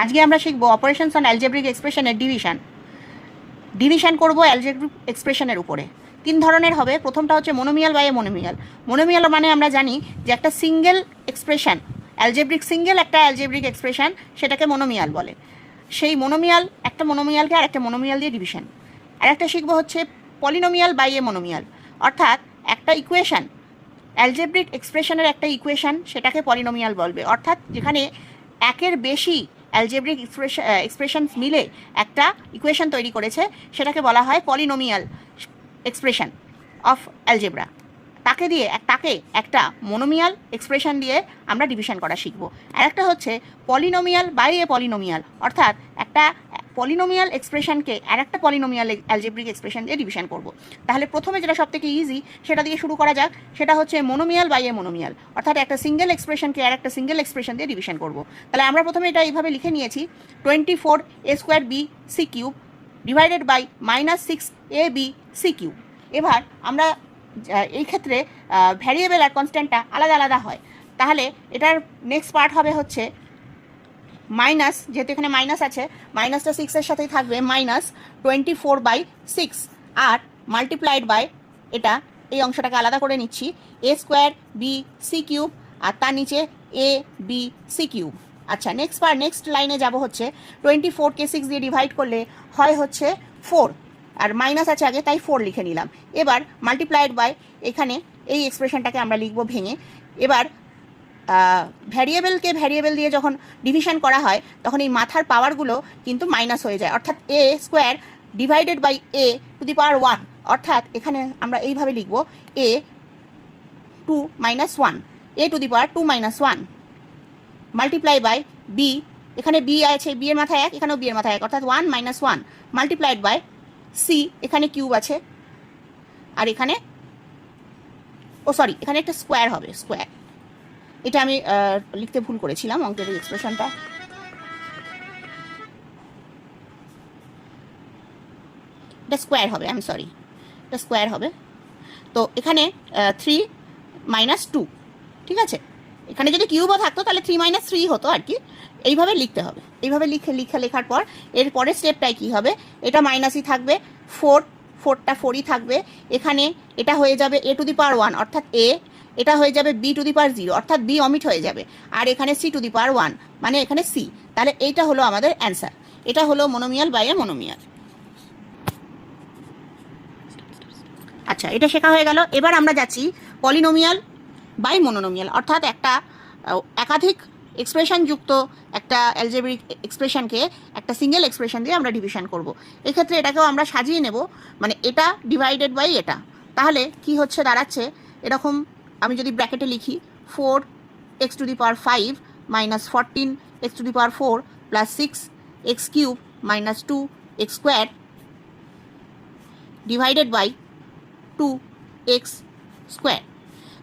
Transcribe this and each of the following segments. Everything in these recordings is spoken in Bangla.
আজকে আমরা শিখব অপারেশনস অন অ্যালজেব্রিক এক্সপ্রেশনের ডিভিশন করব অ্যালজেব্রিক এক্সপ্রেশনের উপরে। তিন ধরনের হবে। প্রথমটা হচ্ছে মোনোমিয়াল বাই মোনোমিয়াল। মোনোমিয়াল মানে আমরা জানি যে একটা সিঙ্গেল এক্সপ্রেশন, অ্যালজেব্রিক সিঙ্গেল একটা অ্যালজেব্রিক এক্সপ্রেশন, সেটাকে মোনোমিয়াল বলে। সেই মোনোমিয়াল, একটা মোনোমিয়ালকে আর একটা মোনোমিয়াল দিয়ে ডিভিশন। আর একটা শিখব হচ্ছে পলিনোমিয়াল বাই মোনোমিয়াল, অর্থাৎ একটা ইকুয়েশন, অ্যালজেব্রিক এক্সপ্রেশনের একটা ইকুয়েশন, সেটাকে পলিনোমিয়াল বলবে। অর্থাৎ যেখানে একের বেশি অ্যালজেব্রিক এক্সপ্রেশনস মিলে একটা ইকুয়েশন তৈরি করেছে, সেটাকে বলা হয় পলিনোমিয়াল এক্সপ্রেশন অফ অ্যালজেব্রা। তাকে একটা মোনোমিয়াল এক্সপ্রেশন দিয়ে আমরা ডিভিশন করা শিখব। আর একটা হচ্ছে পলিনোমিয়াল বাই পলিনোমিয়াল, অর্থাৎ একটা পলিনোমিয়াল এক্সপ্রেশনকে আর একটা পলিনোমিয়াল অ্যালজেব্রিক এক্সপ্রেশন দিয়ে ডিভিশন করব। তাহলে প্রথমে যেটা সবথেকে ইজি সেটা দিয়ে শুরু করা যাক। সেটা হচ্ছে মোনোমিয়াল বাই মোনোমিয়াল, অর্থাৎ একটা সিঙ্গেল এক্সপ্রেশনকে আর একটা সিঙ্গেল এক্সপ্রেশন দিয়ে ডিভিশন করব। তাহলে আমরা প্রথমে এটা এইভাবে লিখে নিয়েছি, 24a² bc³ divided by -6ab(c³). এবার আমরা এই ক্ষেত্রে ভ্যারিয়েবল আর কনস্ট্যান্টটা আলাদা আলাদা হয়। তাহলে এটার নেক্সট পার্ট হবে হচ্ছে মাইনাস, যেহেতু এখানে মাইনাস আছে, মাইনাসটা 6-এর সাথেই থাকবে, -24/6 আর মাল্টিপ্লাইড বাই এটা, এই অংশটাকে আলাদা করে নিচ্ছি, a² bc³ আর তার নিচে abc³। আচ্ছা, নেক্সট লাইনে যাব হচ্ছে 24কে 6 দিয়ে ডিভাইড করলে হয় হচ্ছে 4, আর মাইনাস আছে আগে তাই 4 লিখে নিলাম। এবার মাল্টিপ্লাইড বাই এখানে এই এক্সপ্রেশনটাকে আমরা লিখব ভেঙে। এবার ভ্যারিয়েবল দিয়ে যখন ডিভিশন করা হয় তখন এই মাথার পাওয়ারগুলো কিন্তু মাইনাস হয়ে যায়, অর্থাৎ a² ডিভাইডেড বাই a⁴ অর্থাৎ এখানে আমরা এইভাবে লিখব a2 - 1, a2 - 1 multiply by b, এখানে b আছে, b এর মাথায় 1, এখানেও b এর মাথায় 1, অর্থাৎ 1 - 1 মাল্টিপ্লাইড বাই c, এখানে কিউব আছে আর এখানে এখানে একটা স্কোয়ার হবে, স্কোয়ার। এটা আমি লিখতে ভুল করেছিলাম অঙ্কের এই এক্সপ্রেশনটা। এটা স্কোয়ার হবে, আমি সরি, এটা স্কোয়ার হবে। তো এখানে 3 - 2, ঠিক আছে। এখানে যদি কিউবও থাকতো তাহলে 3 - 3 হতো আর কি। এইভাবে লিখতে হবে। এইভাবে লেখার পর এর পরের স্টেপটাই কী হবে, এটা মাইনাসই থাকবে, 4টা 4ই থাকবে। এখানে এটা হয়ে যাবে a⁴ অর্থাৎ a, এটা হয়ে যাবে b⁴0 অর্থাৎ b অমিট হয়ে যাবে, আর এখানে c⁴ মানে এখানে c। তাহলে এইটা হলো আমাদের অ্যান্সার। এটা হলো মোনোমিয়াল বাই মোনোমিয়াল। আচ্ছা, এটা শেখা হয়ে গেল। এবার আমরা যাচ্ছি পলিনোমিয়াল বাই মোনোনোমিয়াল, অর্থাৎ একটা একাধিক এক্সপ্রেশন যুক্ত একটা অ্যালজেব্রিক এক্সপ্রেশনকে একটা সিঙ্গেল এক্সপ্রেশন দিয়ে আমরা ডিভিশন করব। এক্ষেত্রে এটাকেও আমরা সাজিয়ে নেব, মানে এটা ডিভাইডেড বাই এটা। তাহলে কি হচ্ছে দাঁড়াচ্ছে এরকম, আমি যদি ব্র্যাকেটে লিখি 4x⁵ - 14x⁴ plus 6x³ - 2x² divided by 2x²।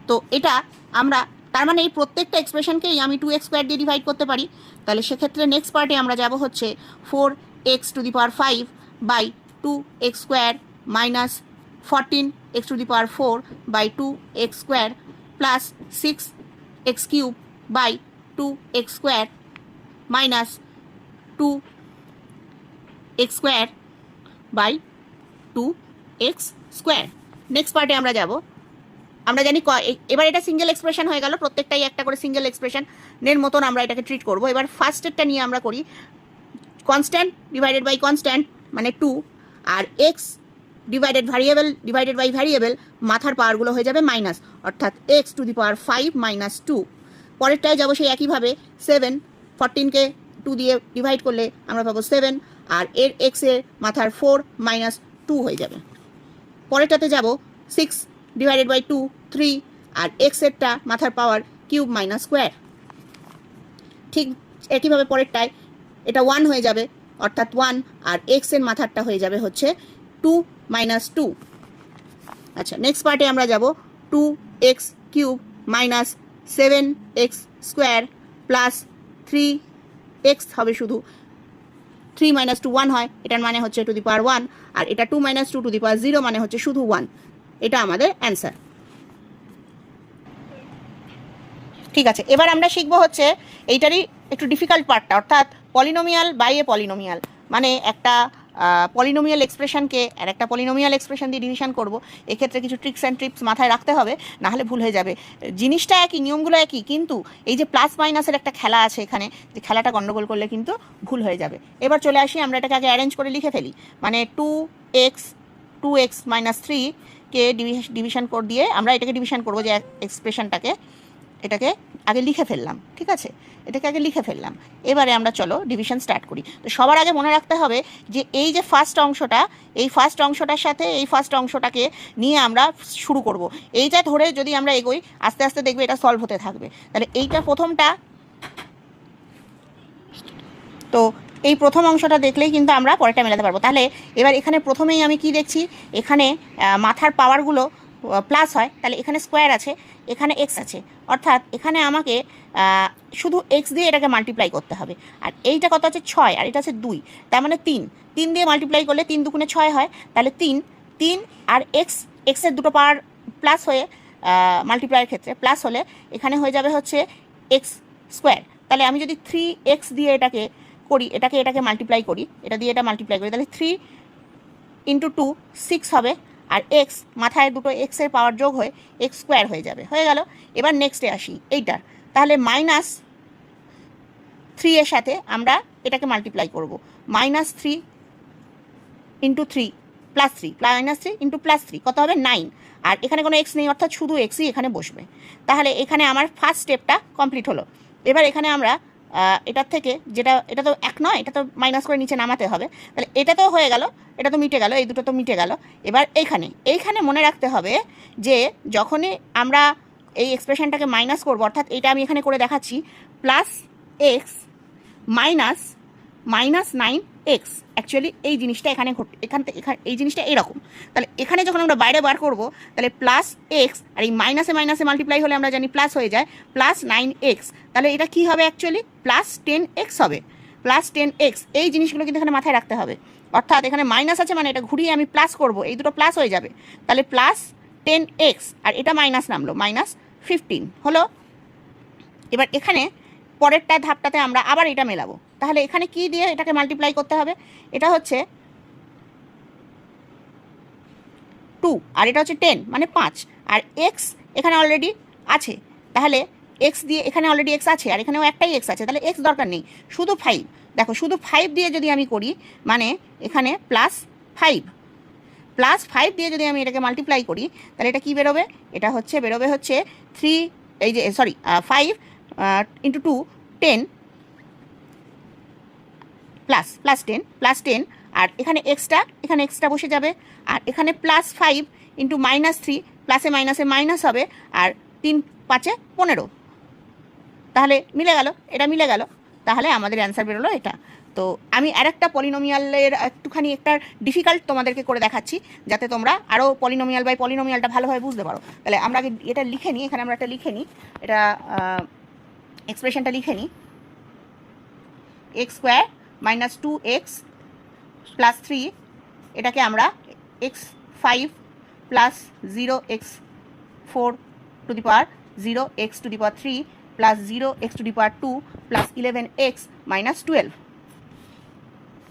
তো এটা আমরা, তার মানে এই প্রত্যেকটা এক্সপ্রেশনকেই আমি 2x² দিয়ে ডিভাইড করতে পারি। তাহলে সেক্ষেত্রে নেক্সট পার্টে আমরা যাব হচ্ছে 4x⁵ by 2x² minus 14x⁴ by 2x² plus 6x³ by 2x² minus 2x² by 2x²। Next পার্টে আমরা যাব, আমরা জানি এবার এটা সিঙ্গেল এক্সপ্রেশন হয়ে গেল, প্রত্যেকটাই একটা করে সিঙ্গেল এক্সপ্রেশনের মতন আমরা এটাকে ট্রিট করব। এবার ফার্স্টেরটা নিয়ে আমরা করি, কনস্ট্যান্ট ডিভাইডেড বাই কনস্ট্যান্ট মানে 2, আর এক্স ডিভাইডেড বাই ভ্যারিয়েবল, মাথার পাওয়ারগুলো হয়ে যাবে মাইনাস, অর্থাৎ x⁵ - 2। পরেরটায় যাবো সেই একইভাবে 7, 14কে 2 দিয়ে ডিভাইড করলে আমরা পাবো 7, আর এর এক্সের মাথার 4 - 2 হয়ে যাবে। পরেরটাতে যাব 6 ডিভাইডেড বাই 2, 3, আর এক্সেরটা মাথার পাওয়ার কিউব মাইনাস স্কোয়ার। ঠিক একইভাবে পরেরটায় এটা 1 হয়ে যাবে, অর্থাৎ 1, আর এক্সের মাথারটা হয়ে যাবে হচ্ছে 2 - 2। আচ্ছা, নেক্সট পার্টে আমরা যাব 2x³ minus 7x² plus 3x হবে, শুধু 3 - 2 1 হয়, এটার মানে হচ্ছে 2⁴1, আর এটা 2 - 2 2⁴0 মানে হচ্ছে শুধু 1। এটা আমাদের অ্যান্সার। ঠিক আছে, এবার আমরা শিখবো হচ্ছে এইটারই একটু ডিফিকাল্ট পার্টটা, অর্থাৎ পলিনোমিয়াল বাই এ পলিনোমিয়াল মানে একটা পলিনোমিয়াল এক্সপ্রেশনকে আর একটা পলিনোমিয়াল এক্সপ্রেশন দিয়ে ডিভিশন করব, এক্ষেত্রে কিছু ট্রিক্স অ্যান্ড টিপস মাথায় রাখতে হবে, নাহলে ভুল হয়ে যাবে। জিনিসটা একই, নিয়মগুলো একই, কিন্তু এই যে প্লাস মাইনাসের একটা খেলা আছে এখানে, যে খেলাটা গণ্ডগোল করলে কিন্তু ভুল হয়ে যাবে। এবার চলে আসি, আমরা এটাকে আগে অ্যারেঞ্জ করে লিখে ফেলি, মানে 2x মাইনাস 3কে ডিভিশন করে দিয়ে আমরা এটাকে ডিভিশন করবো, যে এক্সপ্রেশনটাকে এটাকে আগে লিখে ফেললাম, ঠিক আছে, এটাকে আগে লিখে ফেললাম। এবারে আমরা চলো ডিভিশন স্টার্ট করি। তো সবার আগে মনে রাখতে হবে যে এই যে ফার্স্ট অংশটা, এই ফার্স্ট অংশটার সাথে এই ফার্স্ট অংশটাকে নিয়ে আমরা শুরু করব। এইটা ধরে যদি আমরা এগোই, আস্তে আস্তে দেখবে এটা সলভ হতে থাকবে। তাহলে এইটা প্রথমটা, তো এই প্রথম অংশটা দেখলেই কিন্তু আমরা পরেরটা মেলাতে পারবো। তাহলে এবার এখানে প্রথমেই আমি কি দেখছি, এখানে মাথার পাওয়ারগুলো প্লাস হয়, তাহলে এখানে স্কোয়ার আছে, এখানে এক্স আছে, অর্থাৎ এখানে আমাকে শুধু এক্স দিয়ে এটাকে মাল্টিপ্লাই করতে হবে। আর এইটা কত আছে 6, আর এটা আছে 2, তার মানে 3 দিয়ে মাল্টিপ্লাই করলে 3 দুগুণে 6 হয়, তাহলে 3 আর এক্সের দুটো পাওয়ার প্লাস হয়ে মাল্টিপ্লাইয়ের ক্ষেত্রে প্লাস হলে এখানে হয়ে যাবে হচ্ছে এক্স স্কোয়ার। তাহলে আমি যদি 3x দিয়ে এটাকে করি, এটাকে মাল্টিপ্লাই করি, এটা দিয়ে এটা মাল্টিপ্লাই করি, তাহলে 3 × 2 6 হবে, আর এক্স মাথায় দুটো এক্সের পাওয়ার যোগ হয়ে এক্স স্কোয়ার হয়ে যাবে, হয়ে গেল। এবার নেক্সটে আসি এইটার, তাহলে -3 এর সাথে আমরা এটাকে মাল্টিপ্লাই করব, -3 × 3 +3, -3 × +3 কত হবে 9, আর এখানে কোনো এক্স নেই, অর্থাৎ শুধু এক্সই এখানে বসবে। তাহলে এখানে আমার ফার্স্ট স্টেপটা কমপ্লিট হলো। এবার এখানে আমরা এটার থেকে যেটা, এটা তো 1 নয়, এটা তো মাইনাস করে নিচে নামাতে হবে, তাহলে এটা তো হয়ে গেল, এটা তো মিটে গেল, এই দুটো তো মিটে গেল। এবার এইখানে মনে রাখতে হবে যে যখনই আমরা এই এক্সপ্রেশনটাকে মাইনাস করবো, অর্থাৎ এটা আমি এখানে করে দেখাচ্ছি, +x -9x, অ্যাকচুয়ালি এই জিনিসটা এখানে এই জিনিসটা এরকম। তাহলে এখানে যখন আমরা বাইরে বার করব, তাহলে +x আর এই মাইনাসে মাল্টিপ্লাই হলে আমরা জানি প্লাস হয়ে যায়, +9x, তাহলে এটা কি হবে অ্যাকচুয়ালি +10x হবে, +10x। এই জিনিসগুলো কিন্তু এখানে মাথায় রাখতে হবে, অর্থাৎ এখানে মাইনাস আছে মানে এটা ঘুরিয়ে আমি প্লাস করব, এই দুটো প্লাস হয়ে যাবে, তাহলে +10x, আর এটা মাইনাস নামলো, -15 হলো। এবার এখানে পরেরটা ধাপটাতে আমরা আবার এটা মেলাবো, তাহলে এখানে কি দিয়ে এটাকে মাল্টিপ্লাই করতে হবে, এটা হচ্ছে 2 আর এটা হচ্ছে 10 মানে 5, আর এক্স এখানে অলরেডি আছে, তাহলে এক্স দিয়ে এখানে অলরেডি এক্স আছে, আর এখানেও একটাই এক্স আছে, তাহলে এক্স দরকার নেই, শুধু 5। দেখো শুধু 5 দিয়ে যদি আমি করি, মানে এখানে +5 দিয়ে যদি আমি এটাকে মাল্টিপ্লাই করি, তাহলে এটা কি বেরোবে, এটা হচ্ছে বেরোবে হচ্ছে 3, এই যে সরি 5 × 2 10 +10, আর এখানে এক্সট্রা বসে যাবে, আর এখানে +5 × -3, প্লাসে মাইনাসে মাইনাস হবে, আর 3 × 5 = 15, তাহলে মিলে গেল, এটা মিলে গেল, তাহলে আমাদের অ্যান্সার বেরোলো এটা। তো আমি আরেকটা পলিনোমিয়ালের একটুখানি একটা ডিফিকাল্ট তোমাদেরকে করে দেখাচ্ছি, যাতে তোমরা আরও পলিনোমিয়াল বাই পলিনোমিয়ালটা ভালোভাবে বুঝতে পারো। তাহলে আমরা আগে এটা লিখে নিই, এখানে আমরা একটা লিখে নিই, এটা এক্সপ্রেশনটা লিখে নিই, x² - 2x + 3, এটাকে আমরা x5 + 0x4 two the power 0x3 + 0x2 + 11x - 12,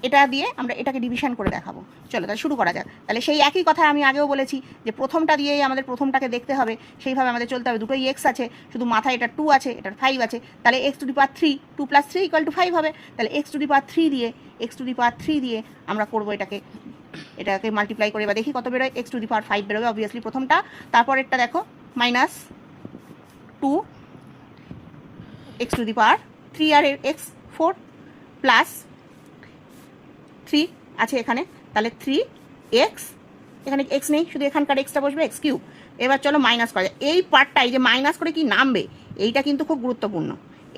এটা দিয়ে আমরা এটাকে ডিভিশন করে দেখাবো। চলো তাহলে শুরু করা যাক। তাহলে সেই একই কথা আমি আগেও বলেছি যে প্রথমটা দিয়েই আমাদের প্রথমটাকে দেখতে হবে, সেইভাবে আমাদের চলতে হবে। দুটোই এক্স আছে, শুধু মাথায় এটা 2 আছে, এটার 5 আছে, তাহলে x3, 2 + 3 = 5 হবে। তাহলে x3 দিয়ে আমরা করবো এটাকে মাল্টিপ্লাই করে, এবার দেখি কত বেরোয়, x5 বেরোবে অবভিয়াসলি প্রথমটা। তারপরেরটা দেখো -2 x3 আর x4 প্লাস 3 আছে এখানে, তাহলে 3x, এখানে x নেই, শুধু এখানকার এক্সটা বসবে x3। এবার চলো মাইনাস করা যায়। এই পার্টটা, এই যে মাইনাস করে কি নামবে, এইটা কিন্তু খুব গুরুত্বপূর্ণ,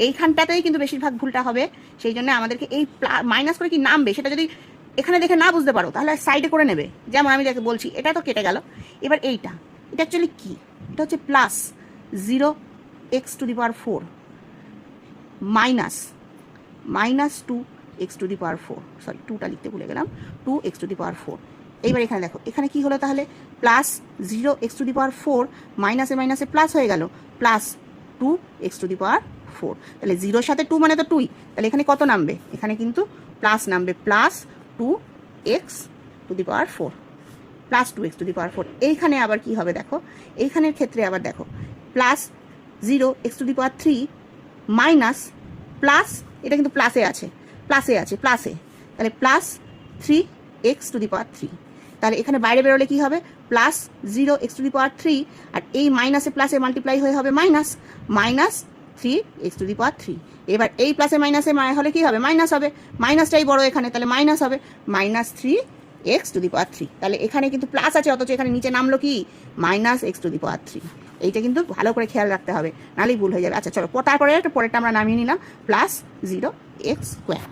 এইখানটাতেই কিন্তু বেশিরভাগ ভুলটা হবে। সেই জন্য আমাদেরকে এই মাইনাস করে কি নামবে সেটা যদি এখানে দেখে না বুঝতে পারো, তাহলে সাইডে করে নেবে। যেমন আমি যাকে বলছি, এটা তো কেটে গেল। এবার এটা অ্যাকচুয়ালি কি, এটা হচ্ছে +0x4 -2x4, সরি 2টা লিখতে ভুলে গেলাম, 2x4। এইবার এখানে দেখো, এখানে কি হলো, তাহলে +0x4 মাইনাসে মাইনাসে প্লাস হয়ে গেল, +2x4 4, তাহলে 0-র সাথে 2 মানে তো 2ই, তাহলে এখানে কত নামবে, এখানে কিন্তু প্লাস নামবে, plus 2x to the power 4, plus 2x to the power 4। এইখানে আবার কি হবে দেখো, এইখানের ক্ষেত্রে আবার দেখো plus 0x two the power 3 minus plus, এটা কিন্তু প্লাসে আছে, প্লাসে, তাহলে প্লাস 3x টু দি পাওয়ার 3। তাহলে এখানে বাইরে বেরোলে কি হবে, প্লাস 0x টু দি পাওয়ার 3, আর এই মাইনাসে প্লাসে মাল্টিপ্লাই হয়ে হবে মাইনাস 3x টু দি পাওয়ার 3। এবার এই প্লাসে মাইনাসে হলে কি হবে, মাইনাস হবে, মাইনাসটাই বড় এখানে, তাহলে মাইনাস হবে মাইনাস 3x টু দি পাওয়ার 3। তাহলে এখানে কিন্তু প্লাস আছে, অথচ এখানে নিচে নামলো কি মাইনাস x টু দি পাওয়ার 3। এইটা কিন্তু ভালো করে খেয়াল রাখতে হবে, নাহলেই ভুল হয়ে যাবে। আচ্ছা চলো, তারপরে পরেরটা আমরা নামিয়ে নিলাম, প্লাস 0x স্কোয়ার।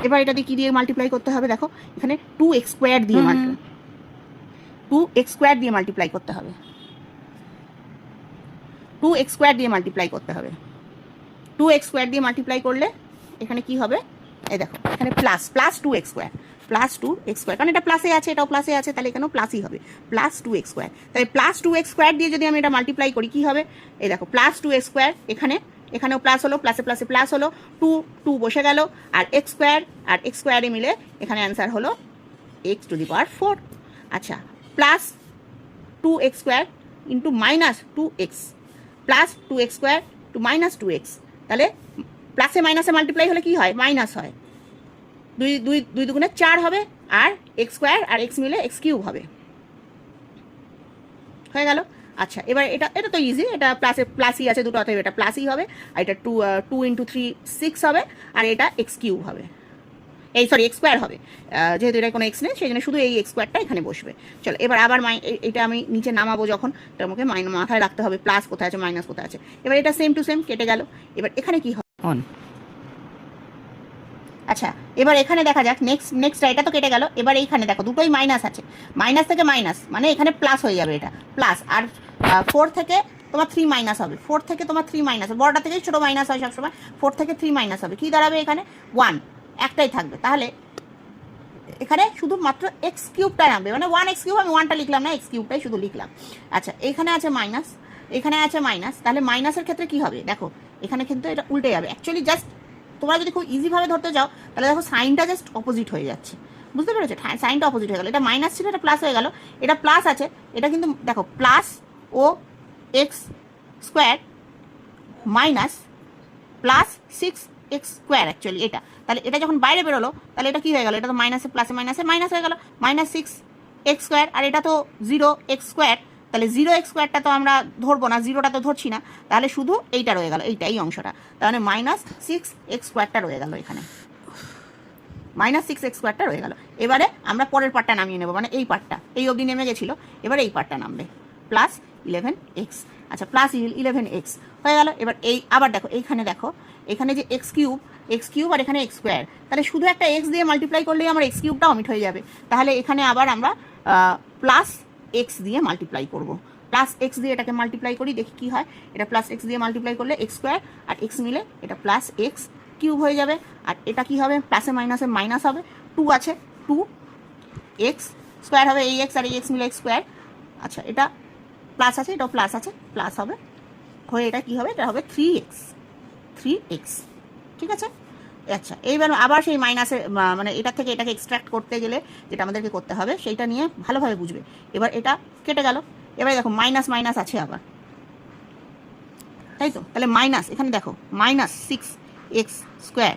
এবার এটা দিয়ে কি দিয়ে মাল্টিপ্লাই করতে হবে দেখো, এখানে 2x স্কোয়ার দিয়ে 2x স্কোয়ার দিয়ে মাল্টিপ্লাই করতে হবে, 2x স্কোয়ার দিয়ে মাল্টিপ্লাই করতে হবে। 2x স্কোয়ার দিয়ে মাল্টিপ্লাই করলে এখানে কি হবে, এই দেখো এখানে plus 2x square, plus 2x square, কারণ এটা প্লাসে আছে, এটাও প্লাসে আছে, তাহলে এখানেও প্লাসই হবে, প্লাস 2x স্কোয়ার। তাহলে প্লাস 2x স্কোয়ার দিয়ে যদি আমি এটা মাল্টিপ্লাই করি কি হবে, এই দেখো প্লাস 2x স্কোয়ার, এখানেও প্লাস হলো, প্লাসে প্লাসে প্লাস হলো, 2 বসে গেল, আর x স্কোয়ারে মিলে এখানে অ্যান্সার হলো x টু দি পাওয়ার 4। আচ্ছা, plus 2x square into minus 2x, plus 2x square to minus 2x, তাহলে প্লাসে মাইনাসে মাল্টিপ্লাই হলে কি হয়, মাইনাস হয়, 2 দুগুণে 4 হবে, আর x স্কোয়ার আর x মিলে x কিউব হবে, হয়ে গেল। আচ্ছা, এবার এটা তো ইজি, এটা প্লাসই আছে দুটো, অতএব এটা প্লাসই হবে, আর এটা 2 ইন্টু 3 6 হবে, আর এটা x কিউব হবে, এই সরি x স্কোয়ার হবে, যেহেতু এটা কোনো x নেই সেই জন্য শুধু এই x স্কোয়ারটা এখানে বসবে। চলো এবার আবার এটা আমি নিচে নামাবো যখন, এটা আমাকে মাথায় রাখতে হবে প্লাস কোথায় আছে মাইনাস কোথায় আছে। এবার এটা সেম টু সেম কেটে গেল, এবার এখানে কি হবে অন। আচ্ছা, এবার এখানে দেখা যাক নেক্সট এটা তো কেটে গেল, এবার এইখানে দেখো দুটোই মাইনাস আছে, মাইনাস থেকে মাইনাস মানে এখানে প্লাস হয়ে যাবে, এটা প্লাস, আর 4 থেকে তোমার 3 মাইনাস হবে, 4 থেকে তোমার 3 মাইনাস হবে, বড়টা থেকেই ছোটো মাইনাস হয় সবসময়, 4 থেকে 3 মাইনাস হবে, কি দাঁড়াবে এখানে 1, একটাই থাকবে, তাহলে এখানে শুধুমাত্র x কিউবটা নামবে, মানে 1x কিউব, আমি 1টা লিখলাম না, x কিউবটাই শুধু লিখলাম। আচ্ছা, এখানে আছে মাইনাস, এখানে আছে মাইনাস, তাহলে মাইনাসের ক্ষেত্রে কি হবে দেখো, এখানে কিন্তু এটা উল্টে যাবে, অ্যাকচুয়ালি জাস্ট তোমরা যদি খুব ইজিভাবে ধরতে যাও তাহলে দেখো সাইনটা জাস্ট অপোজিট হয়ে যাচ্ছে, বুঝতে পেরেছো, সাইনটা অপোজিট হয়ে গেল, এটা মাইনাস ছিল এটা প্লাস হয়ে গেল, এটা প্লাস আছে, এটা কিন্তু দেখো প্লাস ও x square minus plus 6x square actually এটা, তাহলে এটা যখন বাইরে বেরোলো তাহলে এটা কি হয়ে গেল, এটা তো মাইনাসে প্লাসে মাইনাসে মাইনাস হয়ে গেল, মাইনাস 6x স্কোয়ার, আর এটা তো 0x স্কোয়ার, তাহলে 0x স্কোয়ারটা তো আমরা ধরবো না, 0টা তো ধরছি না, তাহলে শুধু এইটা রয়ে গেল, এই অংশটা, তাহলে মাইনাস 6x স্কোয়ারটা রয়ে গেল, এখানে মাইনাস 6x স্কোয়ারটা রয়ে গেল। এবারে আমরা পরের পার্টটা নামিয়ে নেবো, মানে এই পার্টটা এই অবধি নেমে গেছিলো, এবারে এই পার্টটা নামবে, প্লাস 11x। আচ্ছা, প্লাস 11x হয়ে গেল। এবার এই আবার দেখো এইখানে দেখো, এখানে যে x কিউব আর এখানে x স্কোয়ার, তাহলে শুধু একটা x দিয়ে মাল্টিপ্লাই করলেই আমার x কিউবটা অমিট হয়ে যাবে, তাহলে এখানে আবার আমরা প্লাস x দিয়ে মাল্টিপ্লাই করব, প্লাস x দিয়ে এটাকে মাল্টিপ্লাই করি, দেখি কি হয়, এটা প্লাস x দিয়ে মাল্টিপ্লাই করলে x স্কোয়ার আর x মিলে এটা প্লাস x কিউব হয়ে যাবে, আর এটা কি হবে, প্লাসে মাইনাসে মাইনাস হবে, 2 আছে 2x স্কোয়ার হবে, এই x আর এই x মিলে x স্কোয়ার। আচ্ছা, এটা প্লাস আছে, এটাও প্লাস আছে, প্লাস হবে হয়ে এটা কি হবে, এটা হবে 3x, ঠিক আছে। আচ্ছা, এইবার আবার সেই মাইনাসের মানে এটা থেকে এটাকে এক্সট্রাক্ট করতে গেলে যেটা আমাদেরকে করতে হবে সেইটা নিয়ে ভালোভাবে বুঝবে। এবার এটা কেটে গেল, এবারে দেখো মাইনাস মাইনাস আছে আবার, তাই তো, তাহলে মাইনাস এখানে দেখো minus 6x square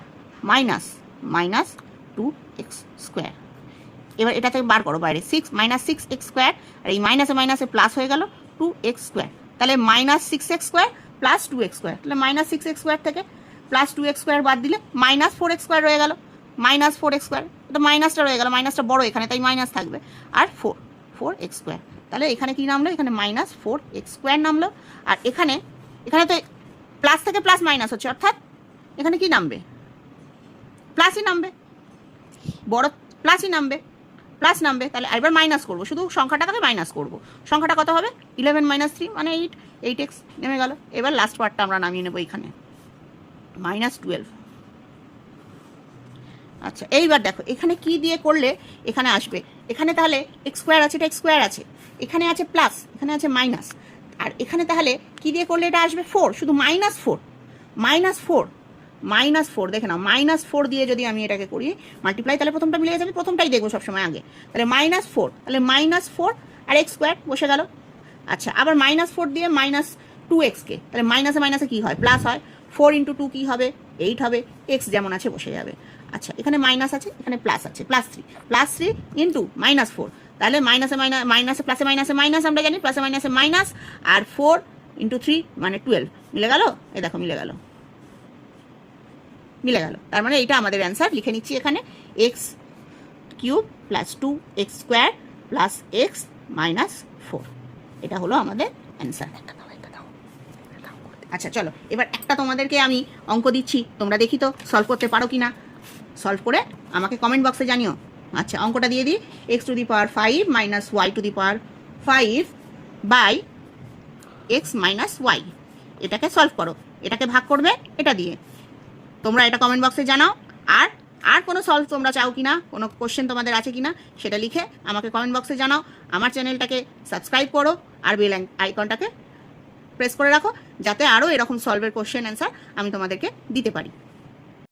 minus 2x square, এবার এটা থেকে বার করো বাইরে, মাইনাস 6x স্কোয়ার, আর এই মাইনাসে মাইনাসে প্লাস হয়ে গেল 2x স্কোয়ার, তাহলে minus 6x square plus 2x square, তাহলে মাইনাস 6x স্কোয়ার থেকে প্লাস 2x স্কোয়ার বাদ দিলে মাইনাস 4x স্কোয়ার রয়ে গেল, মাইনাস 4x স্কোয়ার, এটা মাইনাসটা রয়ে গেল, মাইনাসটা বড় এখানে তাই মাইনাস থাকবে, আর 4x স্কোয়ার, তাহলে এখানে কি নামলো, এখানে মাইনাস 4x স্কোয়ার নামলো, আর এখানে তো প্লাস থেকে প্লাস মাইনাস হচ্ছে, অর্থাৎ এখানে কি নামবে, প্লাসই নামবে, বড় প্লাসই নামবে, প্লাস নামবে, তাহলে এবার মাইনাস করবো, শুধু সংখ্যাটাকে মাইনাস করবো, সংখ্যাটা কত হবে 11 মাইনাস 3 মানে 8x নেমে গেল। এবার লাস্ট পার্টটা আমরা নামিয়ে নেবো এখানে, মাইনাস 12। আচ্ছা, এইবার দেখো এখানে কি দিয়ে করলে এখানে আসবে, এখানে তাহলে এক্স স্কোয়ার আছে, এটা এক্স স্কোয়ার আছে, এখানে আছে প্লাস, এখানে আছে মাইনাস, আর এখানে তাহলে কি দিয়ে করলে এটা আসবে 4, শুধু -4 দেখে নাও, -4 দিয়ে যদি আমি এটাকে করি মাল্টিপ্লাই, তাহলে প্রথমটা মিলে যাবে, প্রথমটাই দেখবো সবসময় আগে। তাহলে -4, তাহলে -4 আর x² বসে গেল। আচ্ছা, আবার -4 দিয়ে -2xকে, তাহলে মাইনাসে মাইনাসে কী হয়, প্লাস হয়। 4 × 2 কী হবে, 8 হবে। x যেমন আছে বসে যাবে। আচ্ছা, এখানে মাইনাস আছে, এখানে প্লাস আছে, +3 ইন্টু -4, তাহলে মাইনাসে মাইনাসে প্লাসে মাইনাসে মাইনাস, আমরা জানি প্লাসে মাইনাসে মাইনাস, আর 4 × 3 মানে 12, মিলে গেল। এই দেখো মিলে গেল। তার মানে এইটা আমাদের অ্যান্সার। লিখে নিচ্ছি এখানে, x³ + 2x² + x - 4, এটা হলো আমাদের অ্যান্সার। আচ্ছা চলো, এবার একটা তোমাদেরকে আমি অঙ্ক দিচ্ছি, তোমরা দেখি তো সলভ করতে পারো কি না। সলভ করে আমাকে কমেন্ট বক্সে জানিও। আচ্ছা, অঙ্কটা দিয়ে দিই, x⁵ - 5 - y⁵ by x - y, এটাকে সলভ করো। এটাকে ভাগ করবে এটা দিয়ে। তোমরা এটা কমেন্ট বক্সে জানাও। আর কোনো সলভ তোমরা চাও কি না, কোনো কোশ্চেন তোমাদের আছে কি না, সেটা লিখে আমাকে কমেন্ট বক্সে জানাও। আমার চ্যানেলটাকে সাবস্ক্রাইব করো আর বেল আইকনটাকে প্রেস করে রাখো, যাতে আরও এরকম সলভের কোশ্চেন অ্যান্সার আমি তোমাদেরকে দিতে পারি।